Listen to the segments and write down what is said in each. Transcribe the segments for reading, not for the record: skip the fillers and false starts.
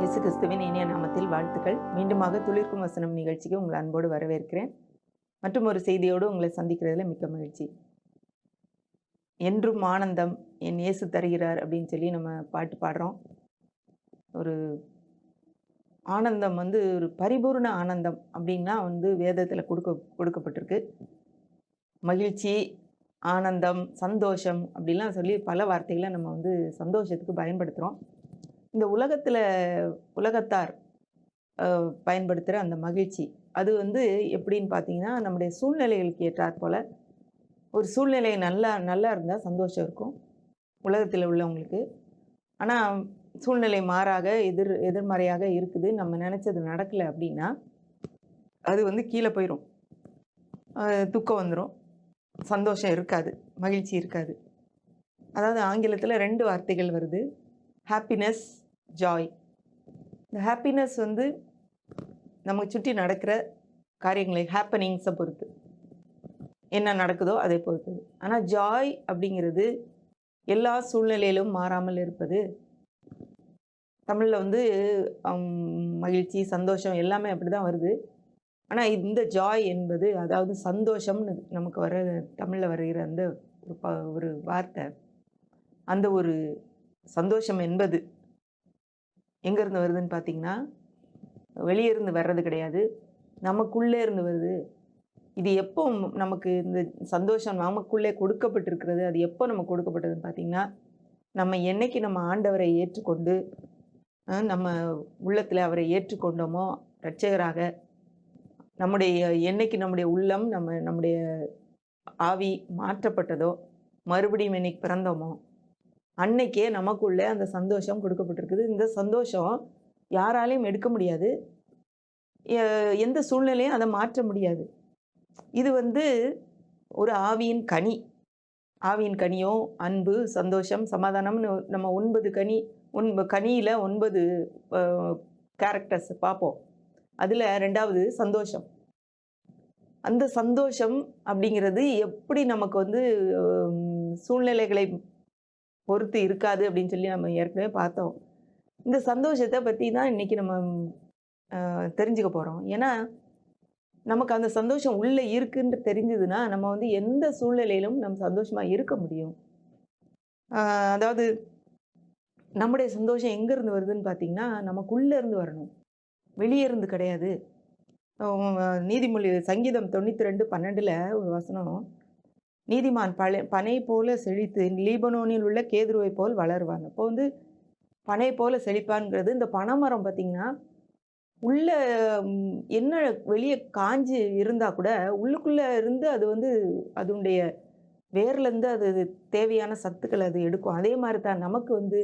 இயேசு கிறிஸ்துவின் இனிய நாமத்தில் வாழ்த்துக்கள். மீண்டுமாக துளிர்க்கும் வசனம் நிகழ்ச்சிக்கு உங்களை அன்போடு வரவேற்கிறேன். மற்றும் ஒரு செய்தியோடு உங்களை சந்திக்கிறதுல மிக்க மகிழ்ச்சி. என்றும் ஆனந்தம் என் இயேசு தருகிறார் அப்படின்னு சொல்லி நம்ம பாட்டு பாடுறோம். ஒரு ஆனந்தம் ஒரு பரிபூர்ண ஆனந்தம் அப்படின்னா வேதத்தில் கொடுக்கப்பட்டிருக்கு. மகிழ்ச்சி, ஆனந்தம், சந்தோஷம் அப்படிலாம் சொல்லி பல வார்த்தைகளை நம்ம சந்தோஷத்துக்கு பயன்படுத்துகிறோம். இந்த உலகத்தார் பயன்படுத்துகிற அந்த மகிழ்ச்சி அது எப்படின்னு பார்த்தீங்கன்னா, நம்முடைய சூழ்நிலைகளுக்கு ஏற்றாற் போல் ஒரு சூழ்நிலை நல்லா இருந்தால் சந்தோஷம் இருக்கும் உலகத்தில் உள்ளவங்களுக்கு. ஆனால் சூழ்நிலை மாறாக எதிர்மறையாக இருக்குது, நம்ம நினச்சது நடக்கலை அப்படின்னா அது கீழே போயிடும். துக்கம் வந்துடும், சந்தோஷம் இருக்காது, மகிழ்ச்சி இருக்காது. அதாவது ஆங்கிலத்தில் 2 வார்த்தைகள் வருது, ஹாப்பினஸ், ஜாய். இந்த ஹாப்பினஸ் நமக்கு சுற்றி நடக்கிற காரியங்களை, ஹாப்பனிங்ஸை பொறுத்து, என்ன நடக்குதோ அதை பொறுத்து. ஆனால் ஜாய் அப்படிங்கிறது எல்லா சூழ்நிலையிலும் மாறாமல் இருப்பது. தமிழில் மகிழ்ச்சி, சந்தோஷம் எல்லாமே அப்படி தான் வருது. ஆனால் இந்த ஜாய் என்பது, அதாவது சந்தோஷம்னு நமக்கு தமிழில் வருகிற அந்த ஒரு வார்த்தை, அந்த ஒரு சந்தோஷம் என்பது எங்கேருந்து வருதுன்னு பார்த்தீங்கன்னா, வெளியே இருந்து வர்றது கிடையாது, நமக்குள்ளே இருந்து வருது. இது எப்போ நமக்கு இந்த சந்தோஷம் நமக்குள்ளே கொடுக்கப்பட்டிருக்கிறது? அது எப்போ நமக்கு கொடுக்கப்பட்டதுன்னு பார்த்தீங்கன்னா, நம்ம என்னைக்கு நம்ம ஆண்டவரை ஏற்றுக்கொண்டு நம்ம உள்ளத்தில் அவரை ஏற்றுக்கொண்டோமோ இரட்சகராக, என்னைக்கு நம்முடைய உள்ளம் நம்முடைய ஆவி மாற்றப்பட்டதோ, மறுபடியும் என்னைக்கு பிறந்தோமோ அன்னைக்கே நமக்குள்ளே அந்த சந்தோஷம் கொடுக்கப்பட்டிருக்குது. இந்த சந்தோஷம் யாராலையும் எடுக்க முடியாது, எந்த சூழ்நிலையும் அதை மாற்ற முடியாது. இது ஒரு ஆவியின் கனி. ஆவியின் கனியோ அன்பு, சந்தோஷம், சமாதானம்னு நம்ம 9 கனியில் 9 கேரக்டர்ஸ் பார்ப்போம். அதில் 2வது சந்தோஷம். அந்த சந்தோஷம் அப்படிங்கிறது எப்படி நமக்கு சூழ்நிலைகளை பொறுத்து இருக்காது அப்படின்னு சொல்லி நம்ம ஏற்கனவே பார்த்தோம். இந்த சந்தோஷத்தை பற்றி தான் இன்றைக்கி நம்ம தெரிஞ்சுக்க போகிறோம். ஏன்னா நமக்கு அந்த சந்தோஷம் உள்ளே இருக்குன்னு தெரிஞ்சதுன்னா நம்ம எந்த சூழ்நிலையிலும் நம்ம சந்தோஷமாக இருக்க முடியும். அதாவது நம்முடைய சந்தோஷம் எங்கேருந்து வருதுன்னு பார்த்தீங்கன்னா, நமக்குள்ளே இருந்து வரணும், வெளியே இருந்து கிடையாது. நீதிமொழி சங்கீதம் 92:12 ஒரு வசனம், நீதிமான் பனை போல செழித்து லீபனோனில் உள்ள கேதுருவை போல் வளருவாங்க. அப்போ பனை போல செழிப்பான்ங்கிறது, இந்த பனைமரம் பார்த்திங்கன்னா உள்ள என்ன வெளியே காஞ்சி இருந்தால் கூட உள்ளுக்குள்ளே இருந்து அது அதனுடைய வேர்லேருந்து அது தேவையான சத்துக்களை அது எடுக்கும். அதே மாதிரி தான் நமக்கு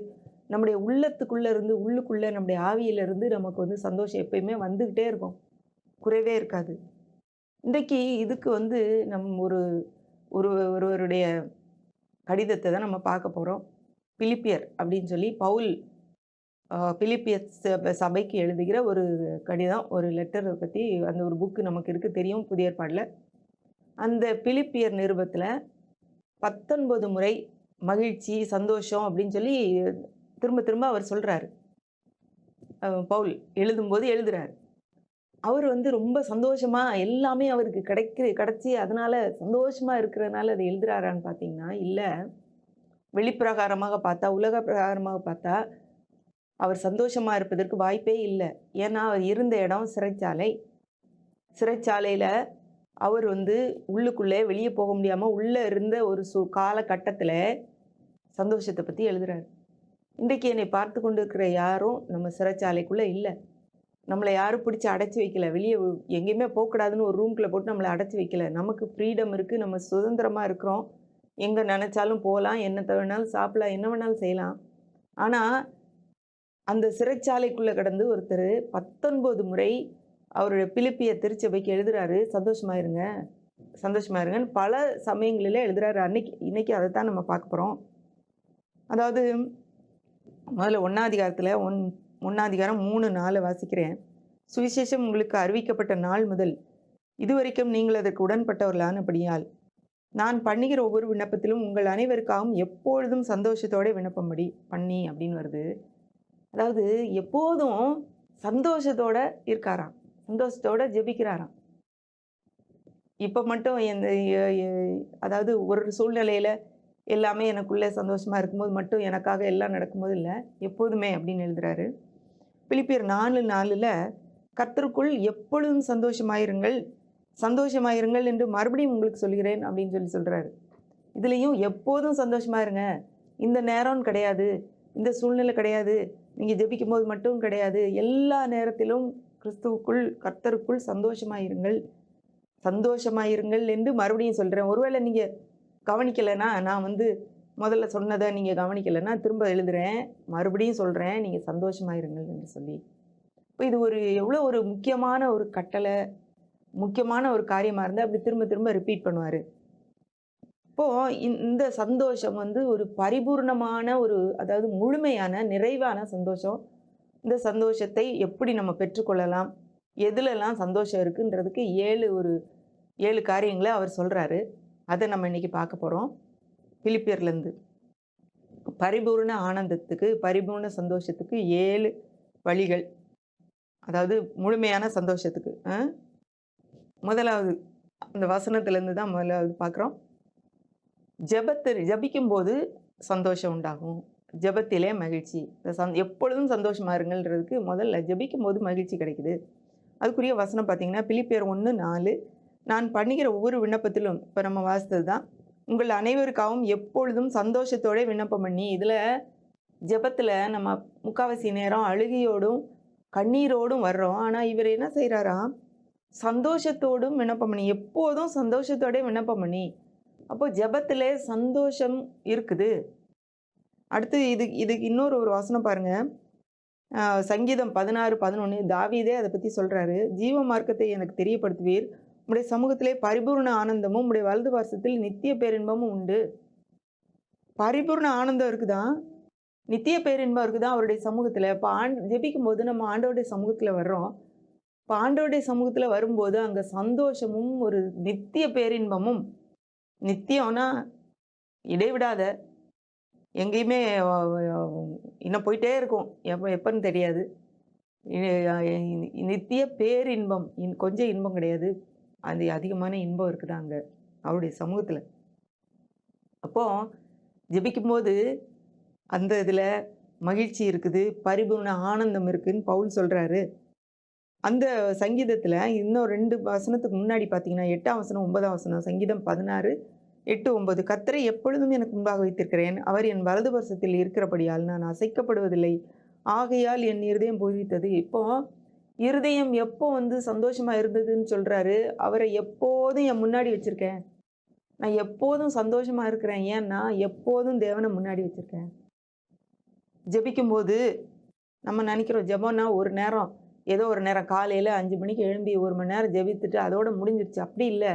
நம்முடைய உள்ளத்துக்குள்ளே இருந்து, உள்ளுக்குள்ளே நம்முடைய ஆவியிலிருந்து நமக்கு சந்தோஷம் எப்பயுமே வந்துக்கிட்டே இருக்கும், குறைவே இருக்காது. இன்றைக்கி இதுக்கு நம்ம ஒருவருடைய கடிதத்தை தான் நம்ம பார்க்க போகிறோம். பிலிப்பியர் அப்படின்னு சொல்லி பவுல் பிலிப்பியர் சபைக்கு எழுதுகிற ஒரு கடிதம், ஒரு லெட்டரை பற்றி அந்த ஒரு புக்கு நமக்கு இருக்குது, தெரியும், புதிய ஏற்பாடில். அந்த பிலிப்பியர் நிருபத்தில் 19 முறை மகிழ்ச்சி, சந்தோஷம் அப்படின்னு சொல்லி திரும்ப திரும்ப அவர் சொல்கிறாரு. பவுல் எழுதும்போது எழுதுகிறார். அவர் ரொம்ப சந்தோஷமாக எல்லாமே அவருக்கு கிடச்சி அதனால் சந்தோஷமாக இருக்கிறதுனால அதை எழுதுகிறாரான்னு பார்த்தீங்கன்னா இல்லை. வெளிப்பிரகாரமாக பார்த்தா, உலக பிரகாரமாக பார்த்தா அவர் சந்தோஷமாக இருப்பதற்கு வாய்ப்பே இல்லை. ஏன்னா அவர் இருந்த இடம் சிறைச்சாலை. சிறைச்சாலையில் அவர் உள்ளுக்குள்ளே வெளியே போக முடியாமல் உள்ளே இருந்த ஒரு காலகட்டத்தில் சந்தோஷத்தை பற்றி எழுதுகிறார். இன்றைக்கு என்னை பார்த்து கொண்டு இருக்கிற யாரும் நம்ம சிறைச்சாலைக்குள்ளே இல்லை. நம்மளை யாரும் பிடிச்சி அடைச்சி வைக்கல, வெளியே எங்கேயுமே போகக்கூடாதுன்னு ஒரு ரூம்குள்ளே போட்டு நம்மளை அடைச்சி வைக்கல. நமக்கு ஃப்ரீடம் இருக்குது, நம்ம சுதந்திரமாக இருக்கிறோம், எங்கே நினச்சாலும் போகலாம், என்ன வேணாலும் சாப்பிடலாம், என்ன வேணாலும் செய்யலாம். ஆனால் அந்த சிறைச்சாலைக்குள்ளே கடந்து ஒருத்தர் 19 முறை அவருடைய பிலிப்பிய திருச்சபைக்கு எழுதுகிறாரு, சந்தோஷமாக இருங்க, சந்தோஷமாக இருங்கன்னு பல சமயங்களில் எழுதுகிறாரு. இன்னைக்கு அதை தான் நம்ம பார்க்க போகிறோம். அதாவது முதல்ல 1ஆம் அதிகாரத்தில் 1ஆம் அதிகாரம் 3-4 வாசிக்கிறேன். சுவிசேஷம் உங்களுக்கு அறிவிக்கப்பட்ட நாள் முதல் இதுவரைக்கும் நீங்கள் அதற்கு உடன்பட்டவர்களானபடியால் நான் பண்ணுகிற ஒவ்வொரு விண்ணப்பத்திலும் உங்கள் அனைவருக்காகவும் எப்பொழுதும் சந்தோஷத்தோடு விண்ணப்பம் பண்ணி அப்படின்னு வருது. அதாவது எப்போதும் சந்தோஷத்தோட இருக்காராம், சந்தோஷத்தோட ஜெபிக்கிறாராம். இப்ப மட்டும் அதாவது ஒரு சூழ்நிலையில எல்லாமே எனக்குள்ள சந்தோஷமா இருக்கும்போது மட்டும் எனக்காக எல்லாம் நடக்கும்போது இல்ல, எப்போதுமே அப்படின்னு எழுதுறாரு. பிலிப்பியர் 4:4ல கர்த்தருக்குள் எப்பொழுதும் சந்தோஷமாயிருங்கள், சந்தோஷமாயிருங்கள் என்று மறுபடியும் உங்களுக்கு சொல்கிறேன் அப்படின்னு சொல்றாரு. இதுலயும் எப்போதும் சந்தோஷமா இருங்க. இந்த நேரம்னு கிடையாது, இந்த சூழ்நிலை கிடையாது, நீங்க ஜெபிக்கும்போது மட்டும் கிடையாது. எல்லா நேரத்திலும் கிறிஸ்துவுக்குள், கர்த்தருக்குள் சந்தோஷமாயிருங்கள், சந்தோஷமாயிருங்கள் என்று மறுபடியும் சொல்றேன். ஒருவேளை நீங்க கவனிக்கலைன்னா, நான் முதல்ல சொன்னதை நீங்க கவனிக்கலைன்னா திரும்ப எழுதுறேன், மறுபடியும் சொல்றேன், நீங்க சந்தோஷமாயிருங்கள் என்று சொல்லி. இப்போ இது எவ்வளோ ஒரு முக்கியமான ஒரு கட்டளை, முக்கியமான ஒரு காரியமா இருந்தா அப்படி திரும்ப திரும்ப ரிப்பீட் பண்ணுவாரு. இப்போ இந்த சந்தோஷம் ஒரு பரிபூர்ணமான அதாவது முழுமையான நிறைவான சந்தோஷம். இந்த சந்தோஷத்தை எப்படி நம்ம பெற்றுக்கொள்ளலாம், எதுலெல்லாம் சந்தோஷம் இருக்குன்றதுக்கு 7 காரியங்களை அவர் சொல்றாரு. அதை நம்ம இன்னைக்கு பார்க்க போறோம். பிலிப்பியர்லேருந்து பரிபூர்ண ஆனந்தத்துக்கு, பரிபூர்ண சந்தோஷத்துக்கு 7 வழிகள். அதாவது முழுமையான சந்தோஷத்துக்கு. முதலாவது அந்த வசனத்திலேருந்து தான் முதலாவது பார்க்குறோம். ஜெபிக்கும் போது சந்தோஷம் உண்டாகும், ஜெபத்திலே மகிழ்ச்சி. எப்பொழுதும் சந்தோஷமா இருங்கள்ன்றதுக்கு முதல்ல ஜெபிக்கும் போது மகிழ்ச்சி கிடைக்குது. அதுக்குரிய வசனம் பார்த்தீங்கன்னா பிலிப்பியர் 1:4, நான் பண்ணுகிற ஒவ்வொரு விண்ணப்பத்திலும், இப்போ நம்ம வாசித்தது தான், உங்கள் அனைவருக்காகவும் எப்பொழுதும் சந்தோஷத்தோட விண்ணப்பம் பண்ணி. இதில் ஜெபத்தில் நம்ம முக்காவாசி நேரம் அழுகையோடும் கண்ணீரோடும் வர்றோம். ஆனால் இவர் என்ன செய்கிறாராம், சந்தோஷத்தோடும் விண்ணப்பம் பண்ணி, எப்போதும் சந்தோஷத்தோட விண்ணப்பம் பண்ணி. அப்போ ஜெபத்திலே சந்தோஷம் இருக்குது. அடுத்து இதுக்கு இன்னொரு வசனம் பாருங்க. சங்கீதம் 16:11 தாவீதே அதை பற்றி சொல்கிறாரு. ஜீவ மார்க்கத்தை எனக்கு தெரியப்படுத்துவீர், உடைய சமூகத்திலே பரிபூர்ண ஆனந்தமும் உடைய வலது பார்சத்தில் நித்திய பேரின்பமும் உண்டு. பரிபூர்ண ஆனந்தம் இருக்குதான், நித்திய பேரின்பம் இருக்குதான் அவருடைய சமூகத்தில். இப்போ ஜெபிக்கும் போது நம்ம ஆண்டவருடைய சமூகத்தில் வர்றோம். இப்போ ஆண்டவருடைய சமூகத்தில் வரும்போது அங்கே சந்தோஷமும் ஒரு நித்திய பேரின்பமும், நித்தியம்னா இடைவிடாத, எங்கேயுமே இன்னும் போயிட்டே இருக்கும், எப்பன்னு தெரியாது. நித்திய பேரின்பம், கொஞ்சம் இன்பம் கிடையாது, அது அதிகமான இன்பம் இருக்குது அங்கே அவருடைய சமூகத்தில். அப்போ ஜெபிக்கும்போது அந்த இதில் மகிழ்ச்சி இருக்குது, பரிபூர்ண ஆனந்தம் இருக்குதுன்னு பவுல் சொல்கிறாரு. அந்த சங்கீதத்தில் இன்னும் 2 வசனத்துக்கு முன்னாடி பார்த்தீங்கன்னா 8ஆம் வசனம் 9ஆம் வசனம், சங்கீதம் 16:8-9, கர்த்தரை எப்பொழுதும் எனக்கு முன்பாக வைத்திருக்கிறேன், அவர் என் வலது பார்சத்தில் இருக்கிறபடியால் நான் அசைக்கப்படுவதில்லை, ஆகையால் என் இருதயம் பூரித்தது. இப்போ இருதயம் எப்போ சந்தோஷமா இருந்ததுன்னு சொல்றாரு. அவரை எப்போதும் என் முன்னாடி வச்சிருக்கேன், நான் எப்போதும் சந்தோஷமா இருக்கிறேன். ஏன்னா எப்போதும் தேவனை முன்னாடி வச்சிருக்கேன். ஜெபிக்கும்போது நம்ம நினைக்கிறோம் ஜெபம்னா ஒரு நேரம், ஏதோ ஒரு நேரம் காலையில் 5 மணிக்கு எழும்பி 1 மணி நேரம் ஜெபித்துட்டு அதோட முடிஞ்சிருச்சு, அப்படி இல்லை.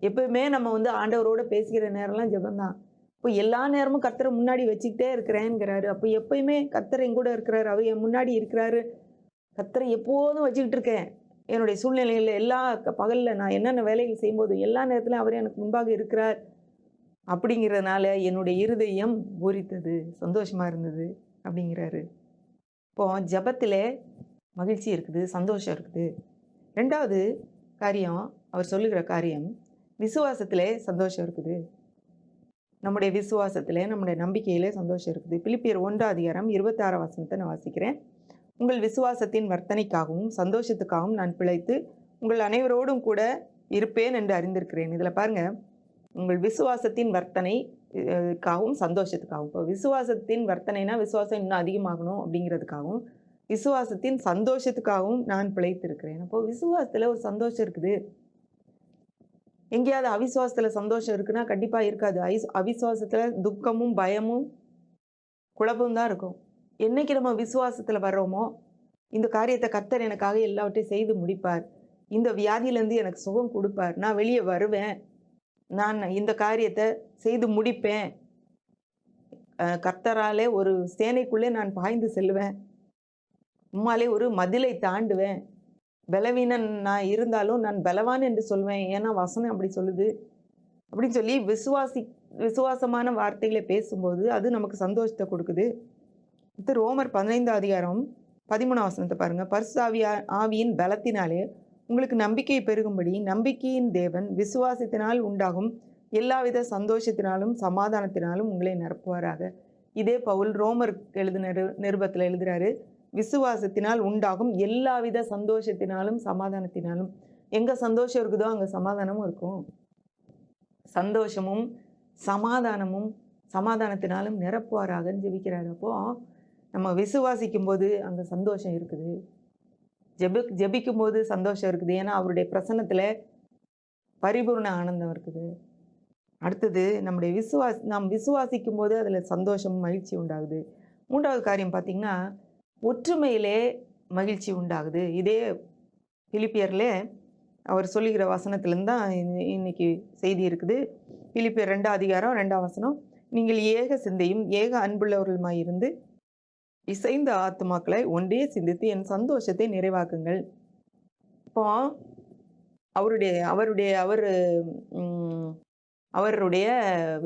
எப்பவுமே நம்ம ஆண்டவரோட பேசுகிற நேரம்லாம் ஜெபம்தான். இப்போ எல்லா நேரமும் கர்த்தரை முன்னாடி வச்சுக்கிட்டே இருக்கிறேங்கிறாரு. அப்போ எப்பயுமே கர்த்தர் என் கூட இருக்கிறாரு, அவர் என் முன்னாடி இருக்கிறாரு. கர்த்தரை எப்போதும் வச்சுக்கிட்டு இருக்கேன். என்னுடைய சூழ்நிலைகளில் எல்லா பகலில் நான் என்னென்ன வேலைகள் செய்யும்போது எல்லா நேரத்திலும் அவர் எனக்கு முன்பாக இருக்கிறார். அப்படிங்கிறதுனால என்னுடைய இருதயம் பூரித்தது, சந்தோஷமா இருந்தது அப்படிங்கிறாரு. இப்போ ஜெபத்திலே மகிழ்ச்சி இருக்குது, சந்தோஷம் இருக்குது. 2வது காரியம் அவர் சொல்லுகிற காரியம், விசுவாசத்திலே சந்தோஷம் இருக்குது. நம்முடைய விசுவாசத்திலே, நம்முடைய நம்பிக்கையிலே சந்தோஷம் இருக்குது. பிலிப்பியர் 1:26 வசனத்தை நான் வாசிக்கிறேன். உங்கள் விசுவாசத்தின் வர்த்தனைக்காகவும் சந்தோஷத்துக்காகவும் நான் பிழைத்து உங்கள் அனைவரோடும் கூட இருப்பேன் என்று அறிந்திருக்கிறேன். இதில் பாருங்க, உங்கள் விசுவாசத்தின் வர்த்தனைக்காகவும் சந்தோஷத்துக்காகவும். இப்போ விசுவாசத்தின் வர்த்தனைனா விசுவாசம் இன்னும் அதிகமாகணும் அப்படிங்கிறதுக்காகவும், விசுவாசத்தின் சந்தோஷத்துக்காகவும் நான் பிழைத்திருக்கிறேன். அப்போ விசுவாசத்தில் ஒரு சந்தோஷம் இருக்குது. எங்கேயாவது அவிசுவாசத்தில் சந்தோஷம் இருக்குன்னா கண்டிப்பாக இருக்காது. அவிசுவாசத்தில் துக்கமும் பயமும் குழப்பம் தான் இருக்கும். என்னைக்கு நம்ம விசுவாசத்தில் வர்றோமோ, இந்த காரியத்தை கர்த்தர் எனக்காக எல்லாவற்றையும் செய்து முடிப்பார், இந்த வியாதியிலேருந்து எனக்கு சுகம் கொடுப்பார், நான் வெளியே வருவேன், நான் இந்த காரியத்தை செய்து முடிப்பேன், கர்த்தராலே ஒரு சேனைக்குள்ளே நான் பாய்ந்து செல்வேன், உம்மாலே ஒரு மதிலை தாண்டுவேன், பலவீனன் நான் இருந்தாலும் நான் பலவான் என்று சொல்வேன், ஏன்னா வசனம் அப்படி சொல்லுது அப்படின்னு சொல்லி விசுவாசமான வார்த்தைகளை பேசும்போது அது நமக்கு சந்தோஷத்தை கொடுக்குது. இது ரோமர் 15 அதிகாரம் 13 வசனத்தை பாருங்க. ஆவியின் பலத்தினாலே உங்களுக்கு நம்பிக்கை பெருகும்படி நம்பிக்கையின் தேவன் விசுவாசத்தினால் உண்டாகும் எல்லாவித சந்தோஷத்தினாலும் சமாதானத்தினாலும் உங்களை நிரப்புவாராக. இதே பவுல் ரோமர் எழுதின நிருபத்தில் எழுதுறாரு, விசுவாசத்தினால் உண்டாகும் எல்லாவித சந்தோஷத்தினாலும் சமாதானத்தினாலும். எங்க சந்தோஷம் இருக்குதோ அங்க சமாதானமும் இருக்கும். சந்தோஷமும் சமாதானத்தினாலும் நிரப்புவாராகன்னு ஜெபிக்கிறாரு. அப்போ நம்ம விசுவாசிக்கும் போது அங்க சந்தோஷம் இருக்குது, ஜெபிக்கும் போது சந்தோஷம் இருக்குது. ஏன்னா அவருடைய பிரசன்னத்துல பரிபூர்ண ஆனந்தம் இருக்குது. அடுத்தது நம்முடைய நாம் விசுவாசிக்கும் போது அதில் சந்தோஷம் மகிழ்ச்சி உண்டாகுது. 3வது காரியம் பார்த்தீங்கன்னா, ஒற்றுமையிலே மகிழ்ச்சி உண்டாகுது. இதே பிலிப்பியர்ல அவர் சொல்லுகிற வசனத்திலேருந்து தான் இன்னைக்கு செய்தி இருக்குது. பிலிப்பியர் 2 அதிகாரம் 2 வசனம், நீங்கள் ஏக சிந்தையும் ஏக அன்புள்ளவர்களுமாய் இருந்து இசைந்த ஆத்துமாக்களை ஒன்றே சிந்தித்து என் சந்தோஷத்தை நிறைவாக்குங்கள். இப்போ அவருடைய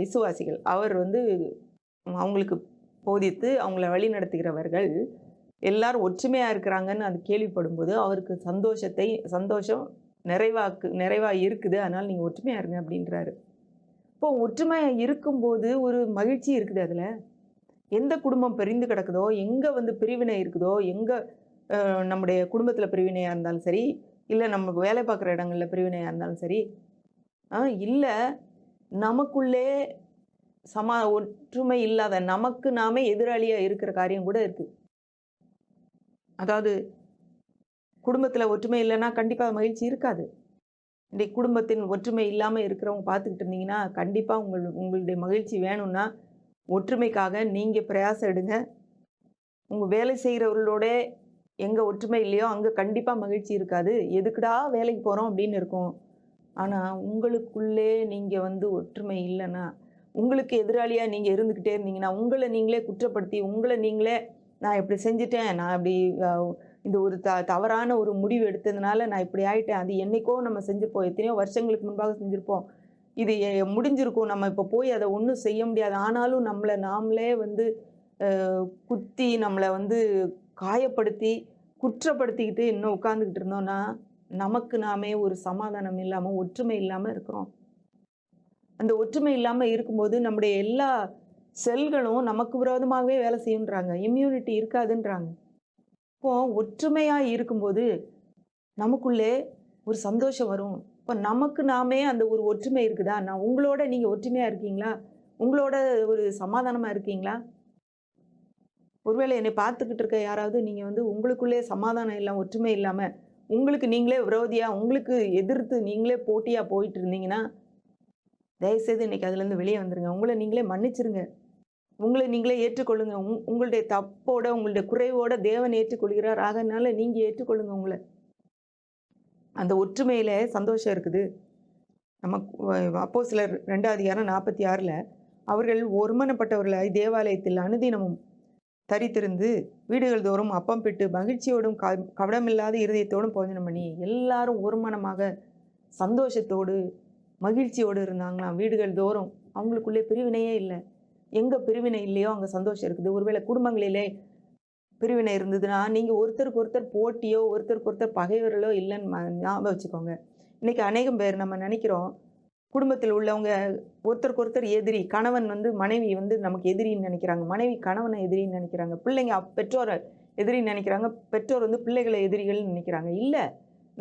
விசுவாசிகள், அவர் அவங்களுக்கு போதித்து அவங்கள வழி நடத்துகிறவர்கள் எல்லாரும் ஒற்றுமையாக இருக்கிறாங்கன்னு அது கேள்விப்படும்போது அவருக்கு சந்தோஷம் நிறைவாக இருக்குது. அதனால் நீங்கள் ஒற்றுமையாக இருங்க அப்படின்றாரு. இப்போ ஒற்றுமையாக இருக்கும்போது ஒரு மகிழ்ச்சி இருக்குது. அதில் எந்த குடும்பம் பிரிந்து கிடக்குதோ, எங்கே பிரிவினை இருக்குதோ, எங்கே நம்முடைய குடும்பத்தில் பிரிவினையாக இருந்தாலும் சரி, இல்லை நம்ம வேலை பார்க்குற இடங்களில் பிரிவினையாக இருந்தாலும் சரி, இல்லை நமக்குள்ளே ஒற்றுமை இல்லாத நமக்கு நாமே எதிராளியாக இருக்கிற காரியம் கூட இருக்குது. அதாவது குடும்பத்தில் ஒற்றுமை இல்லைன்னா கண்டிப்பாக மகிழ்ச்சி இருக்காது. இன்றைக்கு குடும்பத்தின் ஒற்றுமை இல்லாமல் இருக்கிறவங்க பார்த்துக்கிட்டு இருந்தீங்கன்னா கண்டிப்பாக உங்களுடைய மகிழ்ச்சி வேணும்னா ஒற்றுமைக்காக நீங்கள் பிரயாசம் எடுங்க. உங்கள் வேலை செய்கிறவர்களோட எங்கே ஒற்றுமை இல்லையோ அங்கே கண்டிப்பாக மகிழ்ச்சி இருக்காது. எதுக்குடா வேலைக்கு போகிறோம் அப்படின்னு இருக்கும். ஆனால் உங்களுக்குள்ளே நீங்கள் ஒற்றுமை இல்லைன்னா, உங்களுக்கு எதிராளியாக நீங்கள் இருந்துக்கிட்டே இருந்தீங்கன்னா, உங்களை நீங்களே குற்றப்படுத்தி உங்களை நீங்களே நான் இப்படி செஞ்சுட்டேன், நான் இப்படி இந்த ஒரு தவறான ஒரு முடிவு எடுத்ததுனால நான் இப்படி ஆயிட்டேன், அது என்னைக்கோ நம்ம செஞ்சுருப்போம், எத்தனையோ வருஷங்களுக்கு முன்பாக செஞ்சுருப்போம், இது முடிஞ்சிருக்கும், நம்ம இப்போ போய் அதை ஒன்றும் செய்ய முடியாது. ஆனாலும் நம்மளை நாமளே குத்தி நம்மளை காயப்படுத்தி குற்றப்படுத்திக்கிட்டு இன்னும் உட்காந்துக்கிட்டு இருந்தோம்னா நமக்கு நாமே ஒரு சமாதானம் இல்லாமல் ஒற்றுமை இல்லாமல் இருக்கிறோம். அந்த ஒற்றுமை இல்லாமல் இருக்கும்போது நம்முடைய எல்லா செல்களும் நமக்கு விரோதமாகவே வேலை செய்யுன்றாங்க, இம்யூனிட்டி இருக்காதுன்றாங்க. இப்போ ஒற்றுமையாக இருக்கும்போது நமக்குள்ளே ஒரு சந்தோஷம் வரும். இப்போ நமக்கு நாமே அந்த ஒரு ஒற்றுமை இருக்குதா? நான் உங்களோட நீங்கள் ஒற்றுமையாக இருக்கீங்களா? உங்களோட ஒரு சமாதானமாக இருக்கீங்களா? ஒருவேளை என்னை பார்த்துக்கிட்டு இருக்க யாராவது நீங்கள் உங்களுக்குள்ளே சமாதானம் இல்லாமல் ஒற்றுமை இல்லாமல் உங்களுக்கு நீங்களே விரோதியாக உங்களுக்கு எதிர்த்து நீங்களே போட்டியாக போயிட்டு இருந்தீங்கன்னா தயவுசெய்து இன்னைக்கு அதுலேருந்து வெளியே வந்துடுங்க. உங்களை நீங்களே மன்னிச்சிருங்க, உங்களை நீங்களே ஏற்றுக்கொள்ளுங்க. உங்களுடைய தப்போட உங்களுடைய குறைவோட தேவன் ஏற்றுக்கொள்கிறார். ஆகனால நீங்கள் ஏற்றுக்கொள்ளுங்க உங்களை. அந்த ஒற்றுமையில் சந்தோஷம் இருக்குது. நம்ம அப்போஸ்தலர் 2 அதிகாரம் 46 அவர்கள் ஒருமனப்பட்டவர்களாய் தேவாலயத்தில் அனுதினமும் தரித்திருந்து வீடுகள் தோறும் அப்பம் பிட்டு மகிழ்ச்சியோடும் கவனமில்லாத இருதயத்தோடும் போஜனம் பண்ணி எல்லாரும் ஒருமனமாக சந்தோஷத்தோடு மகிழ்ச்சியோடு இருந்தாங்களாம். வீடுகள் தோறும் அவங்களுக்குள்ளே பிரிவினையே இல்லை. எங்கே பிரிவினை இல்லையோ அங்கே சந்தோஷம் இருக்குது. ஒருவேளை குடும்பங்களிலே பிரிவினை இருந்ததுன்னா நீங்கள் ஒருத்தருக்கு ஒருத்தர் போட்டியோ ஒருத்தருக்கு ஒருத்தர் பகைவர்களோ இல்லைன்னு ஞாபகம் வச்சுக்கோங்க. இன்றைக்கி அநேகம் பேர் நம்ம நினைக்கிறோம் குடும்பத்தில் உள்ளவங்க ஒருத்தருக்கு ஒருத்தர் எதிரி. கணவன் மனைவி நமக்கு எதிரின்னு நினைக்கிறாங்க, மனைவி கணவனை எதிரின்னு நினைக்கிறாங்க, பிள்ளைங்க பெற்றோரை எதிரின்னு நினைக்கிறாங்க, பெற்றோர் பிள்ளைகளை எதிரிகள்னு நினைக்கிறாங்க. இல்லை,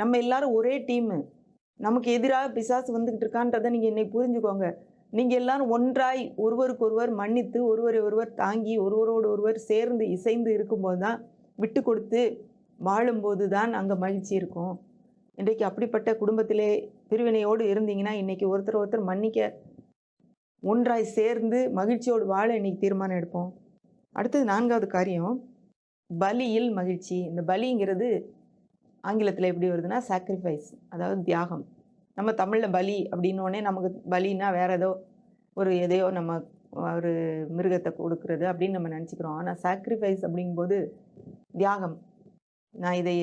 நம்ம எல்லாரும் ஒரே டீமு. நமக்கு எதிராக பிசாசு வந்துக்கிட்டு இருக்கான்றதை நீங்கள் இன்னைக்கு புரிஞ்சுக்கோங்க. நீங்கள் எல்லாரும் ஒன்றாய் ஒருவருக்கு ஒருவர் மன்னித்து ஒருவரை ஒருவர் தாங்கி ஒருவரோடு ஒருவர் சேர்ந்து இசைந்து இருக்கும்போது தான், விட்டு கொடுத்து வாழும்போது தான் அங்கே மகிழ்ச்சி இருக்கும். இன்றைக்கு அப்படிப்பட்ட குடும்பத்திலே பிரிவினையோடு இருந்தீங்கன்னா இன்றைக்கி ஒருத்தர் ஒருத்தர் மன்னிக்க ஒன்றாய் சேர்ந்து மகிழ்ச்சியோடு வாழ இன்றைக்கி தீர்மானம் எடுப்போம். அடுத்தது 4வது காரியம், பலியில் மகிழ்ச்சி. இந்த பலிங்கிறது ஆங்கிலத்தில் எப்படி வருதுன்னா சாக்ரிஃபைஸ், அதாவது தியாகம். நம்ம தமிழில் பலி அப்படின்னோடனே நமக்கு பலின்னா வேறு எதையோ நம்ம ஒரு மிருகத்தை கொடுக்கறது அப்படின்னு நம்ம நினச்சிக்கிறோம். ஆனால் சாக்ரிஃபைஸ் அப்படிங்கும்போது தியாகம். நான் இதை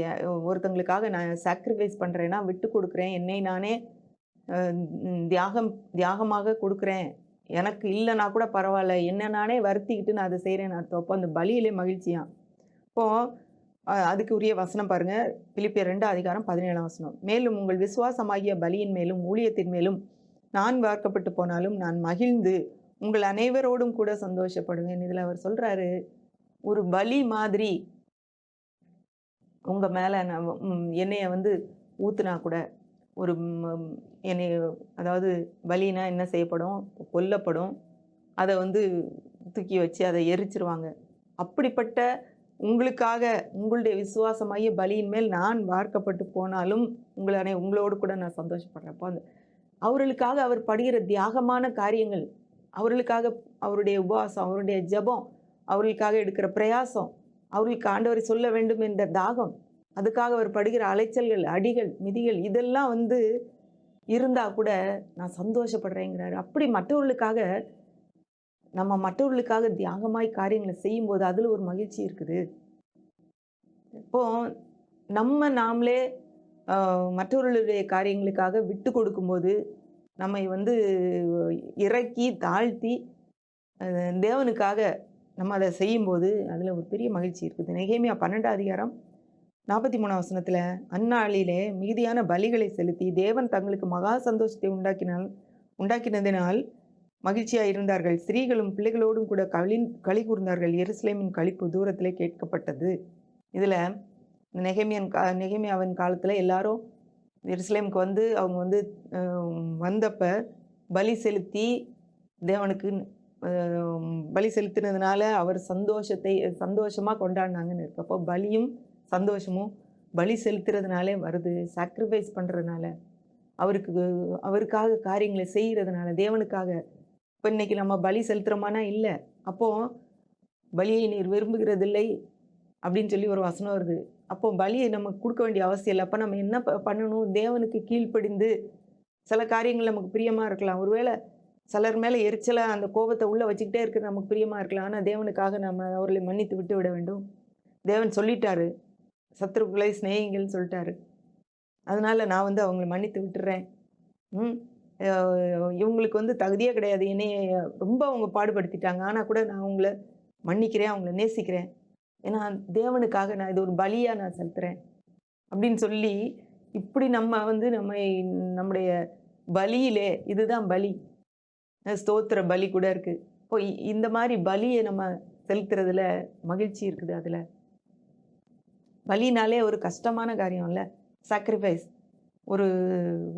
ஒருத்தங்களுக்காக நான் சாக்ரிஃபைஸ் பண்ணுறேன்னா விட்டு கொடுக்குறேன், என்னை நானே தியாகமாக கொடுக்குறேன், எனக்கு இல்லைன்னா கூட பரவாயில்ல, என்ன நானே வருத்திக்கிட்டு நான் அதை செய்கிறேன்னு அர்த்தம். அப்போ அந்த பலியிலே மகிழ்ச்சியாம். இப்போ அதுக்கு உரிய வசனம் பாருங்க. பிலிப்பியர் 2 அதிகாரம் 17 வசனம். மேலும் உங்கள் விசுவாசமாகிய பலியின் மேலும் ஊழியத்தின் மேலும் நான் வார்க்கப்பட்டு போனாலும் நான் மகிழ்ந்து உங்கள் அனைவரோடும் கூட சந்தோஷப்படுவேன். இதுல அவர் சொல்றாரு, ஒரு பலி மாதிரி உங்க மேல நான் என்னைய வந்து ஊத்துனா கூட ஒரு என்னைய, அதாவது பலினா என்ன செய்யப்படும்? கொல்லப்படும். அதை வந்து தூக்கி வச்சு அதை எரிச்சிருவாங்க. அப்படிப்பட்ட உங்களுக்காக உங்களுடைய விசுவாசமாகிய பலியின் மேல் நான் வார்க்கப்பட்டு போனாலும் உங்களோடு கூட நான் சந்தோஷப்படுறேன். அப்போ அந்த அவர்களுக்காக அவர் படுகிற தியாகமான காரியங்கள், அவர்களுக்காக அவருடைய உபவாசம், அவருடைய ஜெபம், அவர்களுக்காக எடுக்கிற பிரயாசம், அவர்களுக்கு ஆண்டவரை சொல்ல வேண்டும் என்ற தாகம், அதுக்காக அவர் படுகிற அலைச்சல்கள், அடிகள், மிதிகள், இதெல்லாம் வந்து இருந்தா கூட நான் சந்தோஷப்படுறேங்கிறாரு. அப்படி மற்றவர்களுக்காக தியாகமாய் காரியங்களை செய்யும்போது அதுல ஒரு மகிழ்ச்சி இருக்குது. இப்போ நாமளே மற்றவர்களுடைய காரியங்களுக்காக விட்டு கொடுக்கும்போது, நம்மை வந்து இறக்கி தாழ்த்தி தேவனுக்காக நம்ம அதை செய்யும்போது அதில் ஒரு பெரிய மகிழ்ச்சி இருக்குது. நெகேமியா 12 அதிகாரம் 43 வசனத்தில், அந்நாளிலே மீதியான பலிகளை செலுத்தி தேவன் தங்களுக்கு மகா சந்தோஷத்தை உண்டாக்கினதினால் மகிழ்ச்சியாக இருந்தார்கள். ஸ்திரீகளும் பிள்ளைகளோடும் கூட களி கூர்ந்தார்கள். எருசலேமின் களிப்பு தூரத்திலே கேட்கப்பட்டது. இதில் நெகேமியாவின் காலத்தில் எல்லாரும் எருசலேமுக்கு வந்து அவங்க வந்து வந்தப்ப பலி செலுத்தி தேவனுக்கு பலி செலுத்தினதுனால அவர் சந்தோஷமாக கொண்டாடினாங்கன்னு இருக்கு. அப்போ பலியும் சந்தோஷமும் பலி செலுத்துறதுனாலே வருது. சாக்ரிஃபைஸ் பண்ணுறதுனால, அவருக்காக காரியங்களை செய்கிறதுனால, தேவனுக்காக. இப்போ இன்னைக்கு நம்ம பலி செலுத்துகிறோமானா இல்லை. அப்போது பலியை நீர் விரும்புகிறதில்லை அப்படின்னு சொல்லி ஒரு வசனம் வருது. அப்போ பலியை நம்ம கொடுக்க வேண்டிய அவசியம் இல்லை. அப்போ நம்ம என்ன பண்ணணும்? தேவனுக்கு கீழ்ப்படிந்து சில காரியங்கள் நமக்கு பிரியமாக இருக்கலாம். ஒருவேளை சிலர் மேலே எரிச்சலாக அந்த கோபத்தை உள்ளே வச்சுக்கிட்டே இருக்கிறது நமக்கு பிரியமாக இருக்கலாம். ஆனால் தேவனுக்காக நம்ம அவர்களை மன்னித்து விட்டு விட வேண்டும். தேவன் சொல்லிட்டாரு, சத்துருக்களை சிநேகிங்கள்னு சொல்லிட்டாரு. அதனால நான் வந்து அவங்களை மன்னித்து விட்டுறேன். இவங்களுக்கு வந்து தகுதியே கிடையாது, என்னைய ரொம்ப அவங்க பாடுபடுத்திட்டாங்க, ஆனால் கூட நான் அவங்கள மன்னிக்கிறேன், அவங்கள நேசிக்கிறேன். ஏன்னா தேவனுக்காக நான் இது ஒரு பலியாக நான் செலுத்துகிறேன் அப்படின்னு சொல்லி, இப்படி நம்ம வந்து நம்முடைய பலியிலே இதுதான் பலி. ஸ்தோத்திர பலி கூட இருக்கு. இப்போ இந்த மாதிரி பலியை நம்ம செலுத்துறதுல மகிழ்ச்சி இருக்குது. அதுல பலினாலே ஒரு கஷ்டமான காரியம் இல்லை. சாக்ரிஃபைஸ்,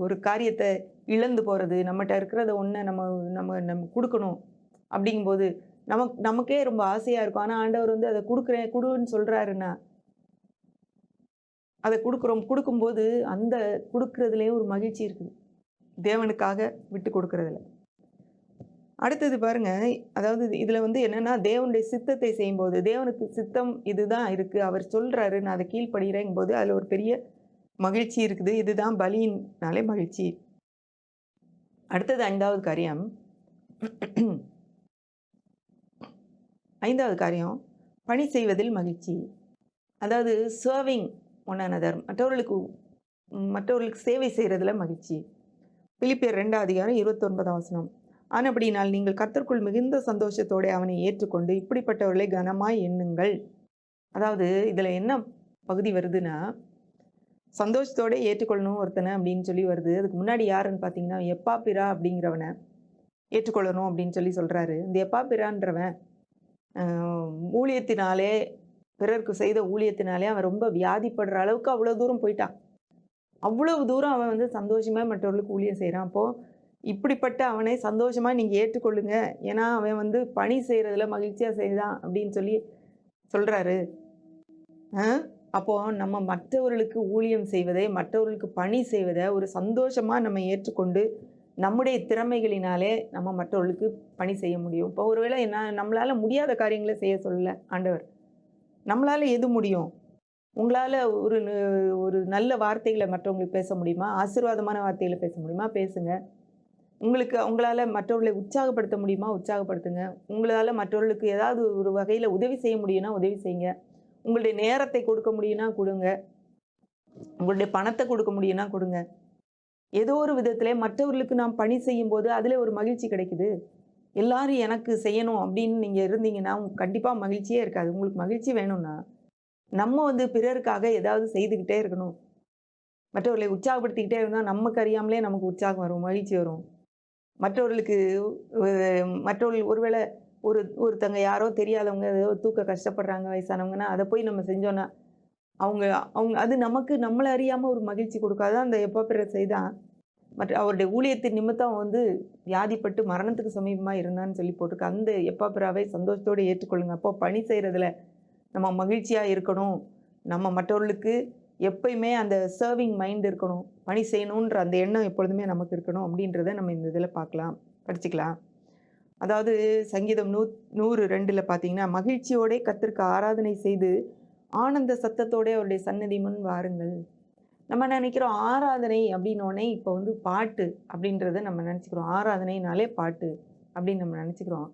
ஒரு காரியத்தை இழந்து போகிறது, நம்மகிட்ட இருக்கிறத ஒன்றை நம்ம நம்ம நம்ம கொடுக்கணும். அப்படிங்கும்போது நமக்கே ரொம்ப ஆசையாக இருக்கும். ஆனால் ஆண்டவர் வந்து அதை கொடுன்னு சொல்கிறாருன்னா அதை கொடுக்கும்போது அந்த கொடுக்கறதுலேயே ஒரு மகிழ்ச்சி இருக்குது, தேவனுக்காக விட்டு கொடுக்கறதுல. அடுத்தது பாருங்க, அதாவது இதில் வந்து என்னென்னா, தேவனுடைய சித்தத்தை செய்யும்போது, தேவனுக்கு சித்தம் இதுதான் இருக்குது, அவர் சொல்கிறாரு, நான் அதை கீழ்ப்படுகிறேங்கும் போது அதில் ஒரு பெரிய மகிழ்ச்சி இருக்குது. இதுதான் பலியினாலே மகிழ்ச்சி. அடுத்தது 5வது காரியம். 5வது காரியம் பணி செய்வதில் மகிழ்ச்சி. அதாவது சர்விங் ஒன் அனதர், மற்றவர்களுக்கு சேவை செய்கிறதுல மகிழ்ச்சி. பிலிப்பியர் 2 அதிகாரம் 29 வசனம். ஆனபடினால் நீங்கள் கர்த்தருக்குள் மிகுந்த சந்தோஷத்தோடு அவனை ஏற்றுக்கொண்டு இப்படிப்பட்டவர்களை கனமாய் எண்ணுங்கள். அதாவது இதில் என்ன பகுதி வருதுன்னா, சந்தோஷத்தோடு ஏற்றுக்கொள்ளணும் ஒருத்தனை அப்படின்னு சொல்லி வருது. அதுக்கு முன்னாடி யாருன்னு பார்த்தீங்கன்னா, எப்பாப்பிரா அப்படிங்கிறவனை ஏற்றுக்கொள்ளணும் அப்படின்னு சொல்லி சொல்கிறாரு. இந்த எப்பாப்பிரான்றவன் ஊழியத்தினாலே, பிறருக்கு செய்த ஊழியத்தினாலே அவன் ரொம்ப வியாதிப்படுற அளவுக்கு அவ்வளோ தூரம் போயிட்டான். அவ்வளவு தூரம் அவன் வந்து சந்தோஷமாக மற்றவர்களுக்கு ஊழியம் செய்கிறான். அப்போது இப்படிப்பட்ட அவனை சந்தோஷமாக நீங்கள் ஏற்றுக்கொள்ளுங்க, ஏன்னா அவன் வந்து பணி செய்கிறதுல மகிழ்ச்சியாக செய்தான் அப்படின்னு சொல்லி சொல்கிறாரு. அப்போது நம்ம மற்றவர்களுக்கு ஊழியம் செய்வதை, மற்றவர்களுக்கு பணி செய்வதை ஒரு சந்தோஷமாக நம்ம ஏற்றுக்கொண்டு நம்முடைய திறமைகளினாலே நம்ம மற்றவர்களுக்கு பணி செய்ய முடியும். இப்போ ஒருவேளை நம்மளால் முடியாத காரியங்களை செய்ய சொல்லலை ஆண்டவர். நம்மளால் எது முடியும்? உங்களால் ஒரு நல்ல வார்த்தைகளை மற்றவங்களுக்கு பேச முடியுமா? ஆசீர்வாதமான வார்த்தைகளை பேச முடியுமா? பேசுங்க. உங்களால் மற்றவர்களை உற்சாகப்படுத்த முடியுமா? உற்சாகப்படுத்துங்க. உங்களால் மற்றவர்களுக்கு ஏதாவது ஒரு வகையில் உதவி செய்ய முடியும்னா உதவி செய்யுங்க. உங்களுடைய நேரத்தை கொடுக்க முடியும்னா கொடுங்க. உங்களுடைய பணத்தை கொடுக்க முடியும்னா கொடுங்க. ஏதோ ஒரு விதத்தில் மற்றவர்களுக்கு நாம் பணி செய்யும் போது அதில் ஒரு மகிழ்ச்சி கிடைக்குது. எல்லாரும் எனக்கு செய்யணும் அப்படின்னு நீங்க இருந்தீங்கன்னா, கண்டிப்பா மகிழ்ச்சியே இருக்காது. உங்களுக்கு மகிழ்ச்சி வேணும்னா, நம்ம வந்து பிறருக்காக ஏதாவது செய்துகிட்டே இருக்கணும். மற்றவர்களை உற்சாகப்படுத்திக்கிட்டே இருந்தா, நமக்கு அறியாமலே நமக்கு உற்சாகம் வரும், மகிழ்ச்சி வரும். மற்றவர்களுக்கு அ மற்றவர்கள் ஒருவேளை ஒருத்தங்க யாரோ தெரியாதவங்க ஏதோ தூக்க கஷ்டப்படுறாங்க வயசானவங்கன்னா, அத போய் நம்ம செஞ்சோம்னா, அவங்க அவங்க அது நமக்கு நம்மள அறியாம ஒரு மகிழ்ச்சி கொடுக்கும். அதான் அந்த எப்பாப்பிரஸ் செய்தான். அவருடைய ஊழியத்தின் நிமித்தம் வந்து வியாதிப்பட்டு மரணத்துக்கு சமீபமா இருந்தான்னு சொல்லி போட்டிருக்கு. அந்த எப்பாப்பிராவை சந்தோஷத்தோடு ஏற்றுக்கொள்ளுங்க. அப்போ பணி செய்றதுல நம்ம மகிழ்ச்சியா இருக்கணும். நம்ம மற்றவர்களுக்கு எப்பயுமே அந்த சர்விங் மைண்ட் இருக்கணும். பணி செய்யணுன்ற அந்த எண்ணம் எப்பொழுதுமே நமக்கு இருக்கணும் அப்படின்றத நம்ம இந்த இதில பார்க்கலாம், படிச்சுக்கலாம். அதாவது சங்கீதம் 102ல பார்த்தீங்கன்னா, மகிழ்ச்சியோடே கர்த்தருக்கு ஆராதனை செய்து, ஆனந்த சத்தத்தோடே அவருடைய சந்நிதி முன் வாருங்கள். நம்ம நினைக்கிறோம் ஆராதனை அப்படின்னோனே இப்போ வந்து பாட்டு அப்படின்றத நம்ம நினச்சுக்கிறோம். ஆராதனைனாலே பாட்டு அப்படின்னு நம்ம நினச்சுக்கிறோம்.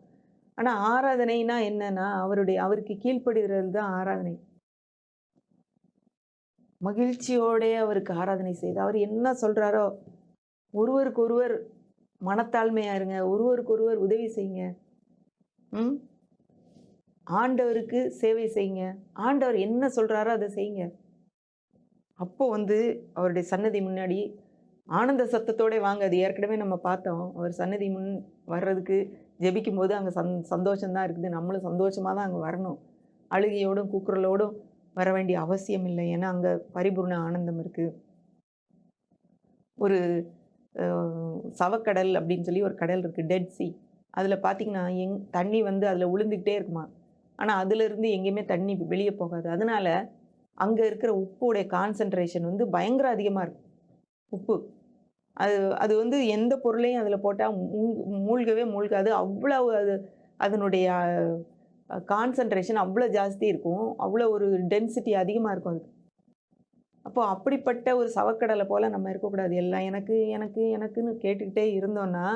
ஆனா ஆராதனைனா என்னன்னா, அவருக்கு கீழ்ப்படுகிறது தான் ஆராதனை. மகிழ்ச்சியோடே அவருக்கு ஆராதனை செய்து, அவர் என்ன சொல்றாரோ, ஒருவருக்கொருவர் மனத்தாழ்மையா இருங்க. ஒருவருக்கொருவர் உதவி செய்யுங்க. ம். ஆண்டவருக்கு சேவை செய்யுங்க. ஆண்டவர் என்ன சொல்றாரோ அத செய்யுங்க. அப்போ வந்து அவருடைய சன்னதி முன்னாடி ஆனந்த சத்தத்தோட வாங்க. அது ஏற்கனவே நம்ம பார்த்தோம். அவர் சன்னதி முன் வர்றதுக்கு ஜெபிக்கும்போது அங்க சந்தோஷம் தான் இருக்குது. நம்மளும் சந்தோஷமா தான் அங்க வரணும். அழுகையோடும், கூக்குரலோடும் வர வேண்டிய அவசியம் இல்லை. ஏன்னா, அங்க பரிபூர்ண ஆனந்தம் இருக்கு. ஒரு அ சவக்கடல் அப்படின்னு சொல்லி ஒரு கடல் இருக்கு. Dead Sea. அதுல பார்த்தீங்கன்னா, தண்ணி வந்து அதுல உழுந்துகிட்டே இருக்குமாம். ஆனா, அதுலருந்து எங்கேயுமே தண்ணி வெளிய போகாது. அதனால அங்க இருக்கிற உப்புடைய கான்சன்ட்ரேஷன் வந்து பயங்கர அதிகமா இருக்கு. உப்பு. அது அது வந்து எந்த பொருளையும் அதில போட்டா மூழ்கவே மூழ்காது. அவ்வளவு அதனுடைய கான்சன்ட்ரேஷன் அவ்வளோ ஜாஸ்தி இருக்கும். அவ்வளோ ஒரு டென்சிட்டி அதிகமா இருக்கும் அதுக்கு. அப்போ அப்படிப்பட்ட ஒரு சவக்கடலை போல நம்ம இருக்கக்கூடாது. எல்லாம் எனக்கு, எனக்கு, எனக்குன்னு கேட்டுக்கிட்டே இருந்தோம்னா,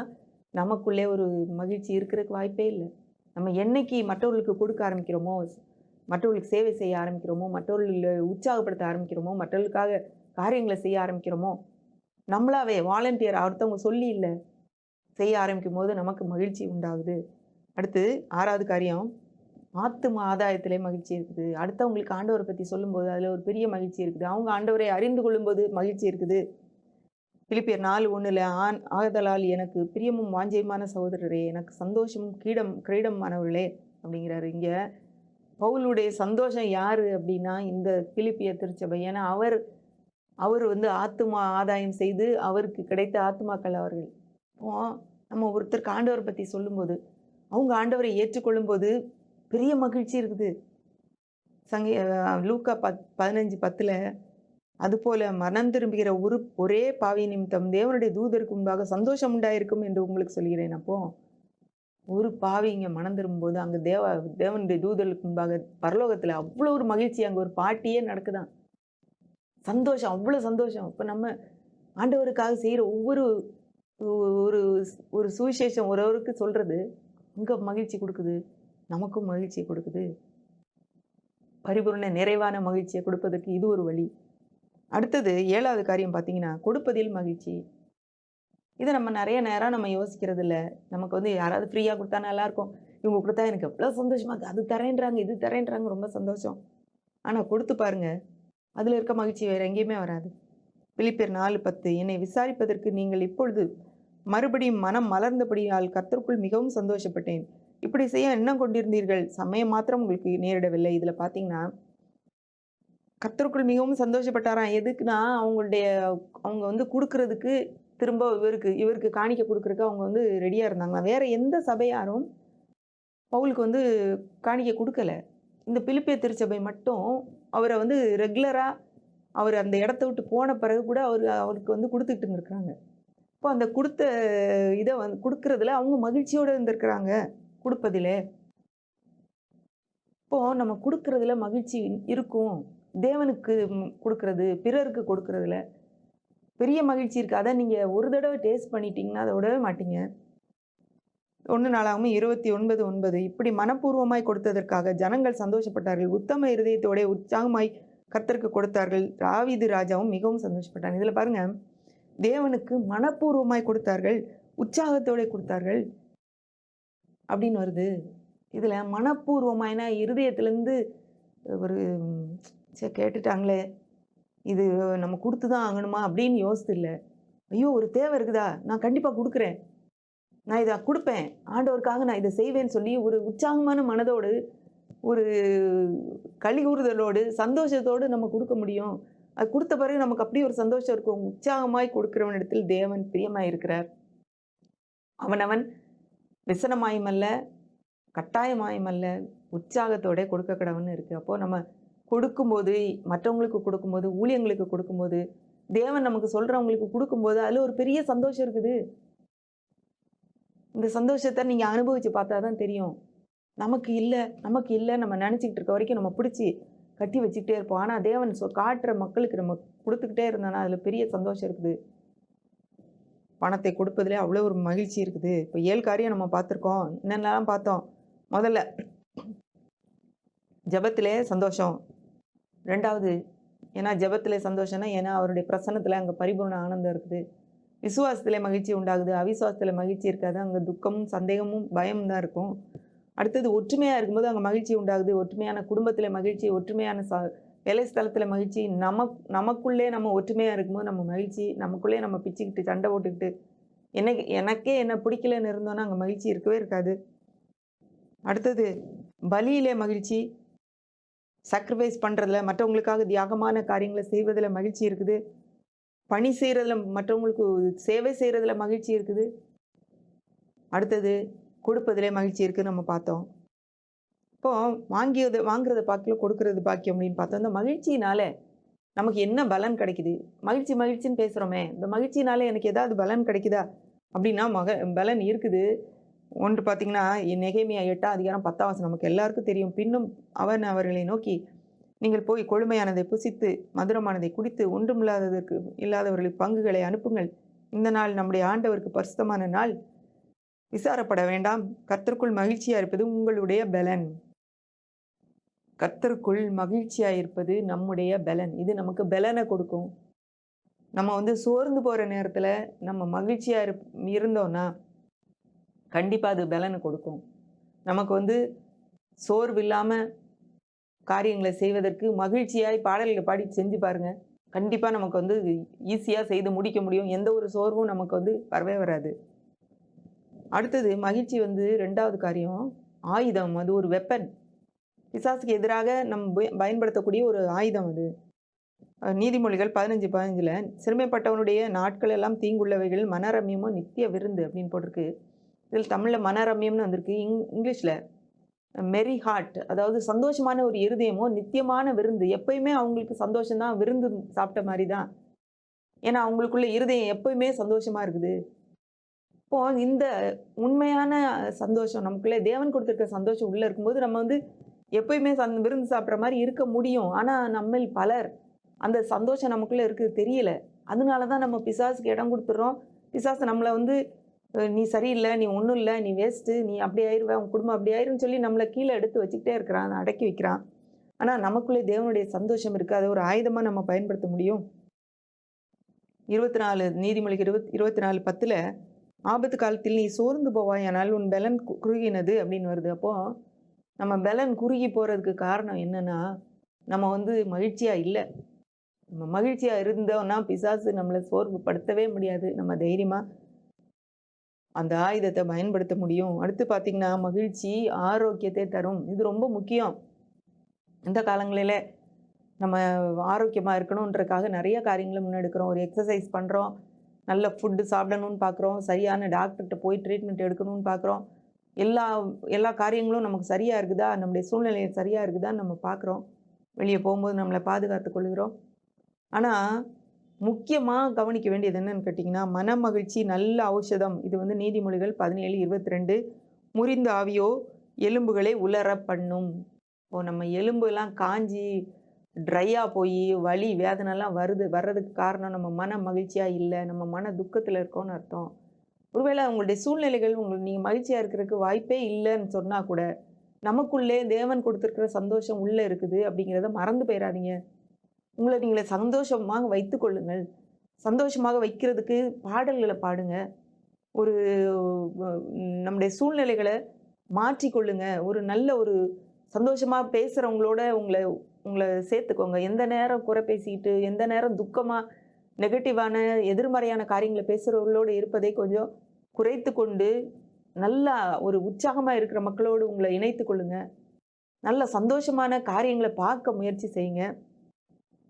நமக்குள்ளே ஒரு மகிழ்ச்சி இருக்கிறதுக்கு வாய்ப்பே இல்ல. நம்ம என்னைக்கு மற்றவர்களுக்கு கொடுக்க ஆரம்பிக்கிறோமோ, மற்றவர்களுக்கு சேவை செய்ய ஆரம்பிக்கிறோமோ, மற்றவர்கள உற்சாகப்படுத்த ஆரம்பிக்கிறோமோ, மற்றவர்களுக்காக காரியங்கள செய்ய ஆரம்பிக்கிறோமோ, நம்மளாவே வாலண்டியர் அடுத்தவங்க சொல்லி இல்ல, செய்ய ஆரம்பிக்கும்போது நமக்கு மகிழ்ச்சி உண்டாகுது. அடுத்து 6வது காரியம், ஆத்தும ஆதாயத்திலே மகிழ்ச்சி இருக்குது. அடுத்தவங்களுக்கு ஆண்டவர பத்தி சொல்லும்போது, அதுல ஒரு பெரிய மகிழ்ச்சி இருக்குது. அவங்க ஆண்டவரை அறிந்து கொள்ளும்போது மகிழ்ச்சி இருக்குது. பிலிப்பியர் 4:1ல ஆதலால் எனக்கு பிரியமும் வாஞ்சையுமான சகோதரரே, எனக்கு சந்தோஷமும் கிரீடமானவர்களே அப்படிங்கிறாரு. இங்க பவுலுடைய சந்தோஷம் யாரு அப்படின்னா, இந்த பிலிப்பிய திருச்சபை. ஏன்னா அவர் அவர் வந்து ஆத்தும ஆதாயம் செய்து அவருக்கு கிடைத்த ஆத்துமாக்கள் அவர்கள். அப்போ நம்ம ஒருத்தருக்கு ஆண்டவர பத்தி சொல்லும்போது, அவங்க ஆண்டவரை ஏற்றுக்கொள்ளும்போது பெரிய மகிழ்ச்சி இருக்குது. லூக்கா 15:10ல அதுபோல மனம் திரும்புகிற ஒரே பாவி நிமித்தம் தேவனுடைய தூதருக்கு முன்பாக சந்தோஷம் உண்டாயிருக்கும் என்று உங்களுக்கு சொல்கிறேன். அப்போ ஒரு பாவி இங்க மனம் திரும்பும்போது அங்க தேவனுடைய தூதருக்கு முன்பாக பரலோகத்துல அவ்வளோ ஒரு மகிழ்ச்சி, அங்க ஒரு பார்ட்டியே நடக்குதாம். சந்தோஷம், அவ்வளோ சந்தோஷம். இப்ப நம்ம ஆண்டவருக்காக செய்யற ஒவ்வொரு ஒரு ஒரு சுவிசேஷம் ஒருவருக்கு சொல்றது அங்க மகிழ்ச்சி கொடுக்குது. நமக்கும் மகிழ்ச்சி கொடுக்குது. பரிபூர்ண நிறைவான மகிழ்ச்சியை கொடுப்பதற்கு இது ஒரு வழி. அடுத்தது 7வது காரியம் பார்த்தீங்கன்னா, கொடுப்பதில் மகிழ்ச்சி. இத நம்ம நெறைய நேரம் நம்ம யோசிக்கிறது இல்ல. நமக்கு வந்து யாராவது ஃப்ரீயா குடுத்தா நல்லாருக்கும். இவங்க குடுத்தா எனக்கு எவ்வளோ சந்தோஷமா இருக்கு. அது தரேன்றாங்க, இது தரேன்றாங்க ரொம்ப சந்தோஷம். ஆனா கொடுத்து பாருங்க. அதுல இருக்க மகிழ்ச்சி வேற எங்கேயுமே வராது. பிலிப்பியர் 4:10 என்னை விசாரிப்பதற்கு நீங்கள் இப்பொழுது மறுபடியும் மனம் மலர்ந்தபடியால் கர்த்தருக்குள் மிகவும் சந்தோஷப்பட்டேன். இப்படி செய்ய எண்ணம் கொண்டிருந்தீர்கள். சமயம் மாத்திரம் உங்களுக்கு நேரிடவில்லை. இதுல பார்த்தீங்கன்னா, கர்த்தருக்குள் மிகவும் சந்தோஷப்பட்டாராம். எதுக்குன்னா, அவங்க வந்து குடுக்குறதுக்கு திரும்ப இவருக்கு காணிக்கை குடுக்குறதுக்கு அவங்க வந்து ரெடியா இருந்தாங்களாம். வேற எந்த சபையாரும் பவுலுக்கு வந்து காணிக்கை குடுக்கல. இந்த பிலிப்பிய திருச்சபை மட்டும் அவர வந்து ரெகுலரா அவர் அந்த இடத்த விட்டு போன பிறகு கூட அவருக்கு வந்து குடுத்துட்டு இருந்திருக்காங்க. அப்போ அந்த குடுத்த இத வந்து குடுக்குறதுல அவங்க மகிழ்ச்சியோட இருந்திருக்கிறாங்க. குடுப்பதிலே. இப்போ நம்ம குடுக்குறதுல மகிழ்ச்சி இருக்கும். தேவனுக்கு குடுக்குறது, பிறருக்கு கொடுக்குறதுல பெரிய மகிழ்ச்சி இருக்கு. அத நீங்க ஒரு தடவ டேஸ்ட் பண்ணிட்டீங்கன்னா, அத விடவே மாட்டீங்க. 1 நாளாகமம் 29:9 இப்படி மனப்பூர்வமாய் கொடுத்ததற்காக ஜனங்கள் சந்தோஷப்பட்டார்கள். உத்தம இருதயத்தோட உற்சாகமாய் கர்த்தருக்கு கொடுத்தார்கள். தாவீது ராஜாவும் மிகவும் சந்தோஷப்பட்டார். இதுல பாருங்க, தேவனுக்கு மனப்பூர்வமாய் கொடுத்தார்கள். உற்சாகத்தோட கொடுத்தார்கள். அப்படின்னு வருது. இதில் மனப்பூர்வமாக ஏன்னா இருதயத்துலேருந்து ஒரு கேட்டுட்டாங்களே இது நம்ம கொடுத்து தான் ஆகணுமா அப்படின்னு யோசித்து இல்லை. ஐயோ ஒரு தேவை இருக்குதா, நான் கண்டிப்பாக கொடுக்குறேன், நான் இதை கொடுப்பேன், ஆண்டவருக்காக நான் இதை செய்வேன்னு சொல்லி ஒரு உற்சாகமான மனதோடு ஒரு களி கூறுதலோடு சந்தோஷத்தோடு நம்ம கொடுக்க முடியும். அது கொடுத்த பிறகு நமக்கு அப்படி ஒரு சந்தோஷம் இருக்கும். உற்சாகமாய் கொடுக்கிறவனிடத்தில் தேவன் பிரியமாய் இருக்கிறார். அவனவன் விசனமாயுமல்ல கட்டாயமாயுமல்ல உற்சாகத்தோட கொடுக்க கடவுன்னு இருக்கு. அப்போ நம்ம கொடுக்கும்போது, மற்றவங்களுக்கு கொடுக்கும்போது, ஊழியங்களுக்கு கொடுக்கும்போது, தேவன் நமக்கு சொல்றவங்களுக்கு கொடுக்கும்போது அதுல ஒரு பெரிய சந்தோஷம் இருக்குது. இந்த சந்தோஷத்தை நீங்க அனுபவிச்சு பார்த்தாதான் தெரியும். நமக்கு இல்லை நம்ம நினைச்சுக்கிட்டு இருக்க வரைக்கும் நம்ம பிடிச்சி கட்டி வச்சுக்கிட்டே இருப்போம். ஆனா தேவன் காட்டுற மக்களுக்கு நம்ம கொடுத்துக்கிட்டே இருந்தோம்னா அதுல பெரிய சந்தோஷம் இருக்குது. பணத்தை கொடுப்பதிலே அவ்வளோ ஒரு மகிழ்ச்சி இருக்குது. இப்போ 7 காரியம் நம்ம பார்த்துருக்கோம். என்னென்னலாம் பார்த்தோம்? முதல்ல ஜெபத்திலே சந்தோஷம். 2வது ஏன்னா ஜெபத்திலே சந்தோஷம்னா ஏன்னா அவருடைய பிரசன்னத்தில் அங்கே பரிபூர்ண ஆனந்தம் இருக்குது. விசுவாசத்திலே மகிழ்ச்சி உண்டாகுது, அவிசுவாசத்தில் மகிழ்ச்சி இருக்காது. அங்கே துக்கமும் சந்தேகமும் பயமும் தான் இருக்கும். அடுத்தது ஒற்றுமையாக இருக்கும்போது அங்கே மகிழ்ச்சி உண்டாகுது. ஒற்றுமையான குடும்பத்தில் மகிழ்ச்சி, ஒற்றுமையான வேலை ஸ்தலத்தில் மகிழ்ச்சி. நமக்குள்ளே நம்ம ஒற்றுமையாக இருக்கும்போது நம்ம மகிழ்ச்சி, நமக்குள்ளே நம்ம பிச்சுக்கிட்டு சண்டை போட்டுக்கிட்டு எனக்கே என்ன பிடிக்கலன்னு இருந்தோன்னா அங்கே மகிழ்ச்சி இருக்கவே இருக்காது. அடுத்தது பலியிலே மகிழ்ச்சி, சாக்ரிஃபைஸ் பண்ணுறதுல மற்றவங்களுக்காக தியாகமான காரியங்களை செய்வதில் மகிழ்ச்சி இருக்குது. பணி செய்கிறதுல மற்றவங்களுக்கு சேவை செய்கிறதுல மகிழ்ச்சி இருக்குது. அடுத்தது கொடுப்பதிலே மகிழ்ச்சி இருக்குன்னு நம்ம பார்த்தோம். இப்போ வாங்குறத பாக்கியம் கொடுக்கறது பாக்கியம் அப்படின்னு பார்த்தோம். இந்த மகிழ்ச்சியினால நமக்கு என்ன பலன் கிடைக்குது? மகிழ்ச்சின்னு பேசுகிறோமே, இந்த மகிழ்ச்சினால எனக்கு ஏதாவது பலன் கிடைக்குதா அப்படின்னா பலன் இருக்குது. ஒன்று பார்த்தீங்கன்னா நெகேமியா 8ஆம் அதிகாரம் 10ஆம் வசனம் நமக்கு எல்லாருக்கும் தெரியும். பின்னும் அவன் அவர்களை நோக்கி, நீங்கள் போய் கொழுமையானதை புசித்து மதுரமானதை குடித்து இல்லாதவர்களுக்கு பங்குகளை அனுப்புங்கள். இந்த நாள் நம்முடைய ஆண்டவருக்கு பரிசுத்தமான நாள், விசாரப்பட வேண்டாம். கர்த்தருக்குள் மகிழ்ச்சியா இருப்பது உங்களுடைய பலன். கர்த்தருக்குள் மகிழ்ச்சியா இருப்பது நம்முடைய பலன். இது நமக்கு பலனை கொடுக்கும். நம்ம சோர்ந்து போற நேரத்துல நம்ம மகிழ்ச்சியா இருந்தோம்னா கண்டிப்பா அது பலனை கொடுக்கும். நமக்கு சோர்வு இல்லாம காரியங்களை செய்வதற்கு மகிழ்ச்சியாய் பாடல்களை பாடி செஞ்சு பாருங்க. கண்டிப்பா நமக்கு ஈஸியா செய்து முடிக்க முடியும். எந்த ஒரு சோர்வும் நமக்கு வரவே வராது. அடுத்தது மகிழ்ச்சி 2வது காரியம் ஆயுதம். அது ஒரு வெப்பன். பிசாசுக்கு எதிராக நம்ம பயன்படுத்தக்கூடிய ஒரு ஆயுதம் அது. நீதிமொழிகள் 15:15 சிறுமைப்பட்டவனுடைய நாட்கள் எல்லாம் தீங்குள்ளவைகள், மனரம்யமும் நித்திய விருந்து அப்படின்னு போட்டிருக்கு. இதில் தமிழில் மனரம்யம்னு வந்திருக்கு. இங்கிலீஷில் மெரி ஹார்ட், அதாவது சந்தோஷமான ஒரு இருதயமோ நித்தியமான விருந்து. எப்பயுமே அவங்களுக்கு சந்தோஷம்தான், விருந்து சாப்பிட்ட மாதிரி தான். ஏன்னா அவங்களுக்குள்ள இருதயம் எப்பயுமே சந்தோஷமா இருக்குது. இப்போ இந்த உண்மையான சந்தோஷம் நமக்குள்ளே தேவன் கொடுத்துருக்க சந்தோஷம் உள்ளே இருக்கும்போது நம்ம எப்பயுமே விருந்து சாப்பிட்ற மாதிரி இருக்க முடியும். ஆனால் நம்மில் பலர் அந்த சந்தோஷம் நமக்குள்ளே இருக்குது தெரியல. அதனால தான் நம்ம பிசாசுக்கு இடம் கொடுத்துட்றோம். பிசாசு நம்மளை நீ சரியில்லை, நீ ஒன்றும் இல்லை, நீ வேஸ்ட்டு, நீ அப்படி ஆயிடுவேன், உன் குடும்பம் அப்படி ஆயிருன்னு சொல்லி நம்மளை கீழே எடுத்து வச்சுக்கிட்டே இருக்கிறான், அடக்கி வைக்கிறான். ஆனால் நமக்குள்ளே தேவனுடைய சந்தோஷம் இருக்குது. அதை ஒரு ஆயுதமாக நம்ம பயன்படுத்த முடியும். 24 நீதிமொழிகள் 24:10 ஆபத்து காலத்தில் நீ சோர்ந்து போவாய், ஆனால் உன் பலன் குறுகினது அப்படின்னு வருது. அப்போது நம்ம பலன் குறுகி போகிறதுக்கு காரணம் என்னென்னா நம்ம மகிழ்ச்சியாக இல்லை. நம்ம மகிழ்ச்சியாக இருந்தோம்னா பிசாசு நம்மளை சோர்வுபடுத்தவே முடியாது. நம்ம தைரியமாக அந்த ஆயுதத்தை பயன்படுத்த முடியும். அடுத்து பார்த்தீங்கன்னா மகிழ்ச்சி ஆரோக்கியத்தை தரும். இது ரொம்ப முக்கியம். இந்த காலங்களில் நம்ம ஆரோக்கியமாக இருக்கணுன்றக்காக நிறைய காரியங்களை முன்னெடுக்கிறோம். ஒரு எக்ஸசைஸ் பண்ணுறோம், நல்ல ஃபுட்டு சாப்பிடணும்னு பார்க்குறோம், சரியான டாக்டர்கிட்ட போய் ட்ரீட்மெண்ட் எடுக்கணும்னு பார்க்குறோம். எல்லா காரியங்களும் நமக்கு சரியாக இருக்குதா, நம்முடைய சூழ்நிலை சரியாக இருக்குதான்னு நம்ம பார்க்குறோம். வெளியே போகும்போது நம்மளை பாதுகாத்து கொள்கிறோம். ஆனால் முக்கியமாக கவனிக்க வேண்டியது என்னன்னு கேட்டிங்கன்னா மன மகிழ்ச்சி நல்ல ஔஷதம். இது நீதிமொழிகள் 17:22 முறிந்த ஆவியோ எலும்புகளை உலர பண்ணும். இப்போ நம்ம எலும்புலாம் காஞ்சி ட்ரையாக போய் வலி வேதனைலாம் வர்றதுக்கு காரணம் நம்ம மன மகிழ்ச்சியாக இல்லை, நம்ம மன துக்கத்தில் இருக்கோன்னு அர்த்தம். ஒருவேளை உங்களுடைய சூழ்நிலைகள் நீங்கள் மகிழ்ச்சியாக இருக்கிறதுக்கு வாய்ப்பே இல்லைன்னு சொன்னால் கூட நமக்குள்ளே தேவன் கொடுத்துருக்கிற சந்தோஷம் உள்ளே இருக்குது அப்படிங்கிறத மறந்து போயிடாதீங்க. உங்களை நீங்களே சந்தோஷமாக வைத்து கொள்ளுங்கள். சந்தோஷமாக வைக்கிறதுக்கு பாடல்களை பாடுங்க. ஒரு நம்முடைய சூழ்நிலைகளை மாற்றிக்கொள்ளுங்க. ஒரு நல்ல ஒரு சந்தோஷமா பேசுறவங்களோட உங்கள உங்கள சேர்த்துக்கோங்க. எந்த நேரம் குறை பேசிக்கிட்டு, எந்த நேரம் துக்கமா, நெகட்டிவான எதிர்மறையான காரியங்கள பேசுறவர்களோடு இருப்பதை கொஞ்சம் குறைத்துக் கொண்டு, நல்லா ஒரு உற்சாகமா இருக்கிற மக்களோடு உங்கள இணைத்துக் கொள்ளுங்க. நல்ல சந்தோஷமான காரியங்கள பார்க்க முயற்சி செய்யுங்க.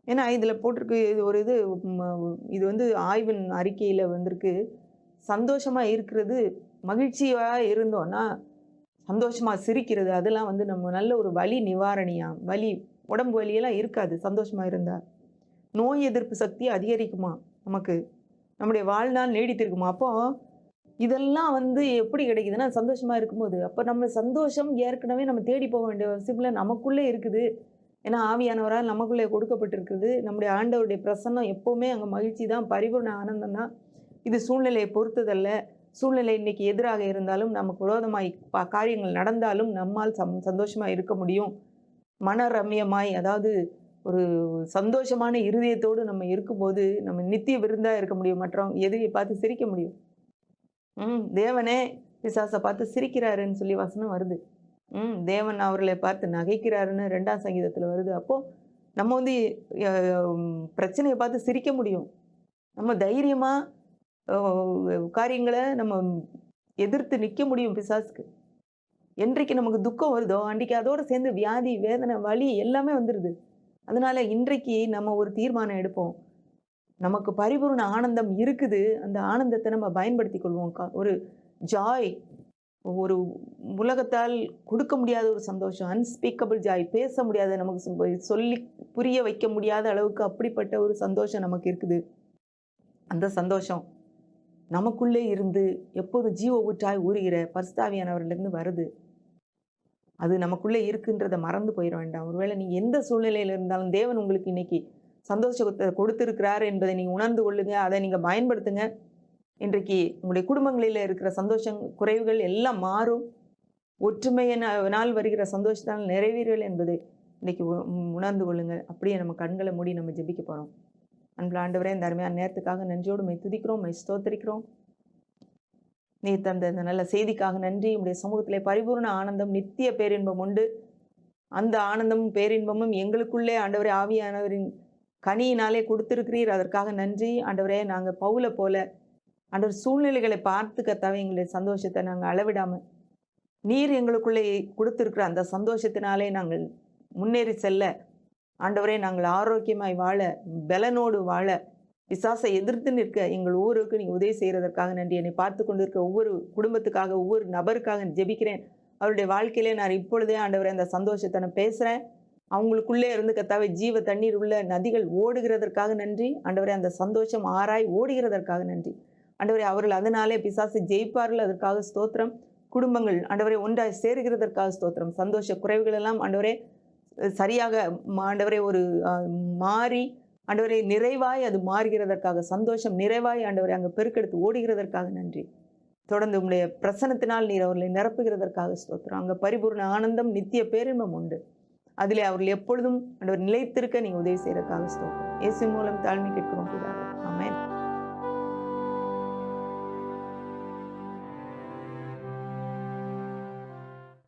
ஏன்னா, இதுல போட்டிருக்கு இது ஒரு இது ம இது வந்து ஆய்வின் அறிக்கையில வந்திருக்கு. சந்தோஷமா இருக்கிறது, மகிழ்ச்சியா இருந்தோம்னா, சந்தோஷமா சிரிக்கிறது, அதெல்லாம் வந்து நம்ம நல்ல ஒரு வலி நிவாரணியாம். உடம்பு வலியெல்லாம் இருக்காது சந்தோஷமா இருந்தா. நோய் எதிர்ப்பு சக்தி அதிகரிக்குமாம் நமக்கு. நம்முடைய வாழ்நாள் நீடித்திருக்குமா. அப்போ இதெல்லாம் வந்து எப்படி கிடைக்குதுன்னா, சந்தோஷமா இருக்கும்போது. அப்ப நம்ம சந்தோஷம் ஏற்கனவே நம்ம தேடி போக வேண்டிய அவசியம் இல்ல. நமக்குள்ளே இருக்குது. ஏன்னா, ஆவியானவரால் நமக்குள்ளே கொடுக்கப்பட்டிருக்குது. நம்முடைய ஆண்டவருடைய பிரசன்னம் எப்பவுமே அங்க மகிழ்ச்சி தான், பரிபூர்ண ஆனந்தம் தான். இது சூழ்நிலையை பொறுத்ததல்ல. சூழ்நிலை இன்னைக்கு எதிராக இருந்தாலும், நமக்கு விரோதமாய் காரியங்கள் நடந்தாலும் நம்மால் சந்தோஷமா இருக்க முடியும். மனரம்யமாய், அதாவது ஒரு சந்தோஷமான இருதயத்தோடு நம்ம இருக்கும்போது, நம்ம நித்திய விருந்தா இருக்க முடியும். மற்றவங்க எதிரியை பார்த்து சிரிக்க முடியும். தேவனே பிசாச பார்த்து சிரிக்கிறாருன்னு சொல்லி வசனம் வருது. தேவன் அவர்களை பார்த்து நகைக்கிறாருன்னு 2ஆம் சங்கீதத்துல வருது. அப்போ நம்ம வந்து அ பிரச்சனைய பார்த்து சிரிக்க முடியும். நம்ம தைரியமா அ காரியங்கள நம்ம எதிர்த்து நிக்க முடியும் பிசாசுக்கு. என்றைக்கு நமக்கு துக்கம் வருதோ, அன்றைக்கு அதோட சேர்ந்து வியாதி, வேதனை, வலி எல்லாமே வந்துருது. அதனால இன்றைக்கு நம்ம ஒரு தீர்மானம் எடுப்போம். நமக்கு பரிபூரண ஆனந்தம் இருக்குது. அந்த ஆனந்தத்தை நம்ம பயன்படுத்திக் கொள்வோம். ஒரு ஜாய், ஒரு உலகத்தால் கொடுக்க முடியாத ஒரு சந்தோஷம், அன்ஸ்பீக்கபிள் ஜாய், பேச முடியாத, நமக்கு சொல்லி புரிய வைக்க முடியாத அளவுக்கு அப்படிப்பட்ட ஒரு சந்தோஷம் நமக்கு இருக்குது. அந்த சந்தோஷம் நமக்குள்ளே இருந்து எப்போதும் ஜீவ ஊற்றாய் ஊறுகிற பரிசுத்தாவியானவரிலிருந்து வருது. அது நமக்குள்ளே இருக்குன்றத மறந்து போயிட வேண்டாம். ஒருவேளை நீங்க எந்த சூழ்நிலையில இருந்தாலும் தேவன் உங்களுக்கு இன்னைக்கு சந்தோஷத்தை கொடுத்திருக்கிறார் என்பதை நீங்க உணர்ந்து கொள்ளுங்க. அதை நீங்க பயன்படுத்துங்க. இன்றைக்கு உங்களுடைய குடும்பங்களில இருக்கிற சந்தோஷம், குறைவுகள் எல்லாம் மாறும். ஒற்றுமையினால் வருகிற சந்தோஷத்தால் நிறைவேறுகள் என்பதை இன்னைக்கு உணர்ந்து கொள்ளுங்க. அப்படியே நம்ம கண்களை மூடி நம்ம ஜெபிக்க போறோம். அன்புள்ள ஆண்டவரே, இந்த அருமையான நேரத்துக்காக நன்றியோடு உம்மை துதிக்கிறோம், உம்மை ஸ்தோத்திரிக்கிறோம். நீர் தந்த இந்த நல்ல செய்திக்காக நன்றி. உம்முடைய சமூகத்திலே பரிபூர்ண ஆனந்தம், நித்திய பேரின்பம் உண்டு. அந்த ஆனந்தமும் பேரின்பமும் எங்களுக்குள்ளே ஆண்டவரே ஆவியானவரின் கனியினாலே கொடுத்திருக்கிறீர். அதற்காக நன்றி ஆண்டவரே. நாங்கள் பவுல போல ஆண்டவர் சூழ்நிலைகளை பார்த்து கர்த்தாவே எங்களுடைய சந்தோஷத்தை நாங்கள் அளவிடாம, நீர் எங்களுக்குள்ளே கொடுத்திருக்கிற அந்த சந்தோஷத்தினாலே நாங்கள் முன்னேறி செல்ல, ஆண்டவரே நாங்கள் ஆரோக்கியமாய் வாழ, பலனோடு வாழ, பிசாசை எதிர்த்து நிற்க எங்கள் ஊருக்கு நீங்க உதவி செய்யறதற்காக நன்றி. என்னை பார்த்து கொண்டிருக்க ஒவ்வொரு குடும்பத்துக்காக, ஒவ்வொரு நபருக்காக ஜெபிக்கிறேன். அவருடைய வாழ்க்கையிலே நான் இப்பொழுதே ஆண்டவரே அந்த சந்தோஷத்தை நான் பேசுறேன். அவங்களுக்குள்ளே இருந்து கர்த்தாவே ஜீவ தண்ணீர் உள்ள நதிகள் ஓடுகிறதற்காக நன்றி. ஆண்டவரே அந்த சந்தோஷம் ஆராய் ஓடுகிறதற்காக நன்றி. ஆண்டவரே அவர்கள் அதனாலே பிசாசு ஜெயிப்பார்கள், அதற்காக ஸ்தோத்திரம். குடும்பங்கள் ஆண்டவரே ஒன்றாய் சேருகிறதற்காக ஸ்தோத்திரம். சந்தோஷ குறைவுகள் எல்லாம் ஆண்டவரே சரியாக ஆண்டவரே ஒரு மாறி ஆண்டவரே நிறைவாய் அது மாறுகிறதற்காக, சந்தோஷம் நிறைவாய் ஆண்டவரே அங்கே பெருக்கெடுத்து ஓடுகிறதற்காக நன்றி. தொடர்ந்து உம்முடைய பிரசனத்தினால் நீர் அவர்களை நிரப்புகிறதற்காக ஸ்தோத்திரம். அங்கே பரிபூர்ண ஆனந்தம், நித்திய பேரின்பம் உண்டு. அதிலே அவர்கள் எப்பொழுதும் ஆண்டவர் நிலைத்திருக்க நீங்க உதவி செய்யறதுக்காக ஸ்தோத்திரம். இயேசு மூலம் தாழ்மை கேட்கிறோம் பிதாவே. ஆமென்.